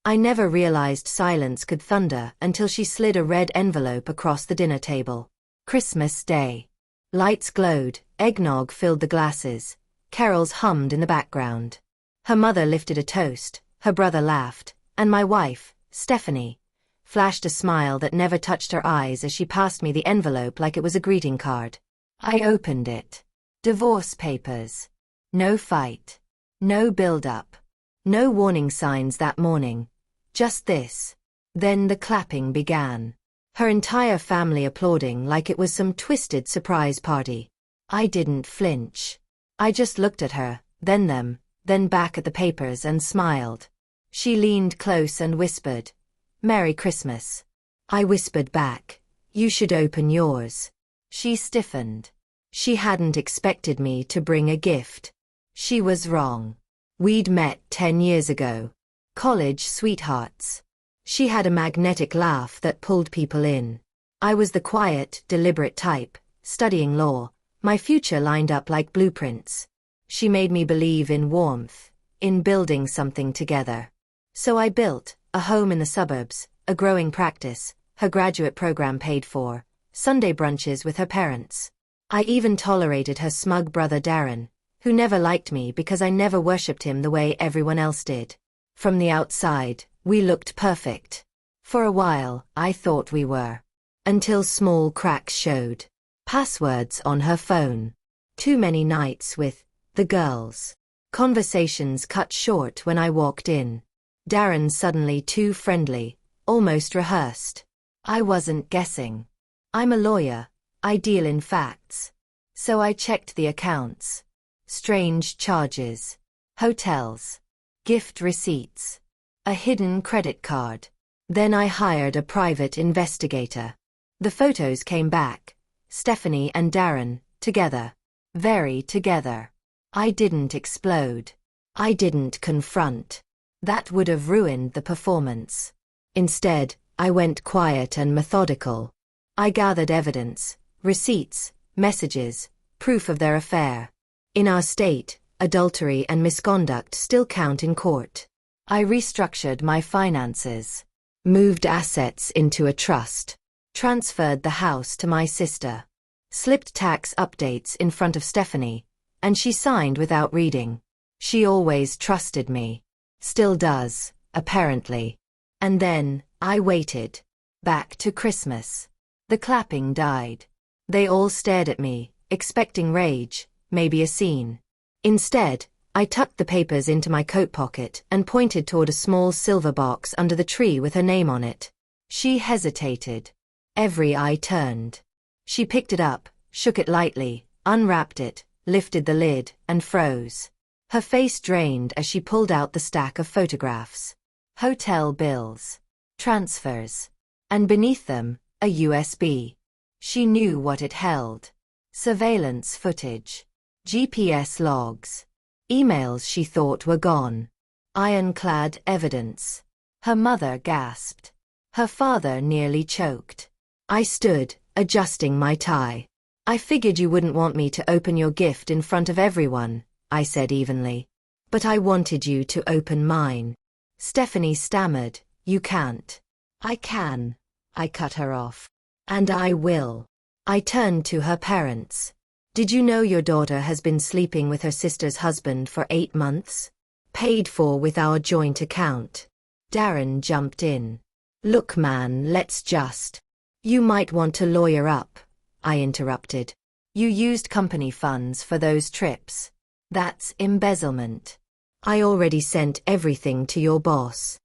I never realized silence could thunder until she slid a red envelope across the dinner table. Christmas Day. Lights glowed, eggnog filled the glasses, carols hummed in the background. Her mother lifted a toast, her brother laughed, and my wife, Stephanie, flashed a smile that never touched her eyes as she passed me the envelope like it was a greeting card. I opened it. Divorce papers. No fight. No build-up. No warning signs that morning. Just this. Then the clapping began. Her entire family applauding like it was some twisted surprise party. I didn't flinch. I just looked at her, then them, then back at the papers and smiled. She leaned close and whispered, "Merry Christmas." I whispered back, "You should open yours." She stiffened. She hadn't expected me to bring a gift. She was wrong. We'd met 10 years ago. College sweethearts. She had a magnetic laugh that pulled people in. I was the quiet, deliberate type, studying law, my future lined up like blueprints. She made me believe in warmth, in building something together. So I built a home in the suburbs, a growing practice, her graduate program paid for, Sunday brunches with her parents. I even tolerated her smug brother Darren, who never liked me because I never worshipped him the way everyone else did. From the outside, we looked perfect. For a while, I thought we were. Until small cracks showed. Passwords on her phone. Too many nights with the girls. Conversations cut short when I walked in. Darren suddenly too friendly, almost rehearsed. I wasn't guessing. I'm a lawyer. I deal in facts. So I checked the accounts. Strange charges. Hotels. Gift receipts. A hidden credit card. Then I hired a private investigator. The photos came back. Stephanie and Darren, together. Very together. I didn't explode. I didn't confront. That would have ruined the performance. Instead, I went quiet and methodical. I gathered evidence, receipts, messages, proof of their affair. In our state, adultery and misconduct still count in court. I restructured my finances, moved assets into a trust, transferred the house to my sister, slipped tax updates in front of Stephanie, and she signed without reading. She always trusted me. Still does, apparently. And then, I waited. Back to Christmas. The clapping died. They all stared at me, expecting rage, maybe a scene. Instead, I tucked the papers into my coat pocket and pointed toward a small silver box under the tree with her name on it. She hesitated. Every eye turned. She picked it up, shook it lightly, unwrapped it, lifted the lid, and froze. Her face drained as she pulled out the stack of photographs. Hotel bills. Transfers. And beneath them, a USB. She knew what it held. Surveillance footage. GPS logs. Emails she thought were gone. Ironclad evidence. Her mother gasped. Her father nearly choked. I stood, adjusting my tie. "I figured you wouldn't want me to open your gift in front of everyone," I said evenly. "But I wanted you to open mine." Stephanie stammered, "You can't." "I can." I cut her off. "And I will." I turned to her parents. "Did you know your daughter has been sleeping with her sister's husband for 8 months? Paid for with our joint account." Darren jumped in. "Look man, let's just." "You might want to lawyer up," I interrupted. "You used company funds for those trips. That's embezzlement. I already sent everything to your boss."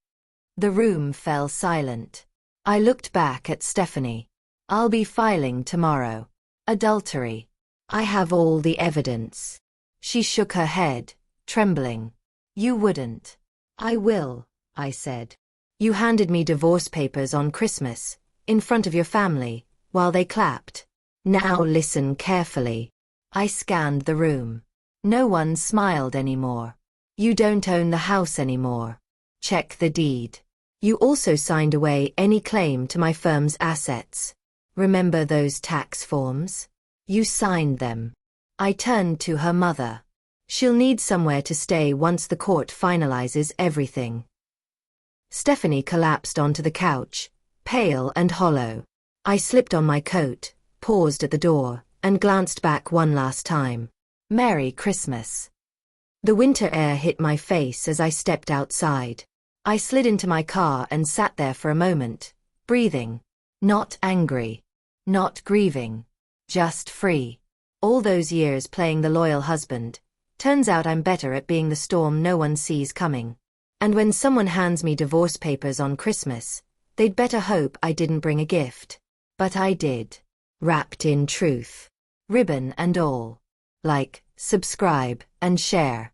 The room fell silent. I looked back at Stephanie. "I'll be filing tomorrow. Adultery. I have all the evidence." She shook her head, trembling. "You wouldn't." "I will," I said. "You handed me divorce papers on Christmas, in front of your family, while they clapped. Now listen carefully." I scanned the room. No one smiled anymore. "You don't own the house anymore. Check the deed. You also signed away any claim to my firm's assets. Remember those tax forms? You signed them." I turned to her mother. "She'll need somewhere to stay once the court finalizes everything." Stephanie collapsed onto the couch, pale and hollow. I slipped on my coat, paused at the door, and glanced back one last time. Merry Christmas. The winter air hit my face as I stepped outside. I slid into my car and sat there for a moment, breathing. Not angry. Not grieving. Just free. All those years playing the loyal husband. Turns out I'm better at being the storm no one sees coming. And when someone hands me divorce papers on Christmas, they'd better hope I didn't bring a gift. But I did. Wrapped in truth. Ribbon and all. Like, subscribe, and share.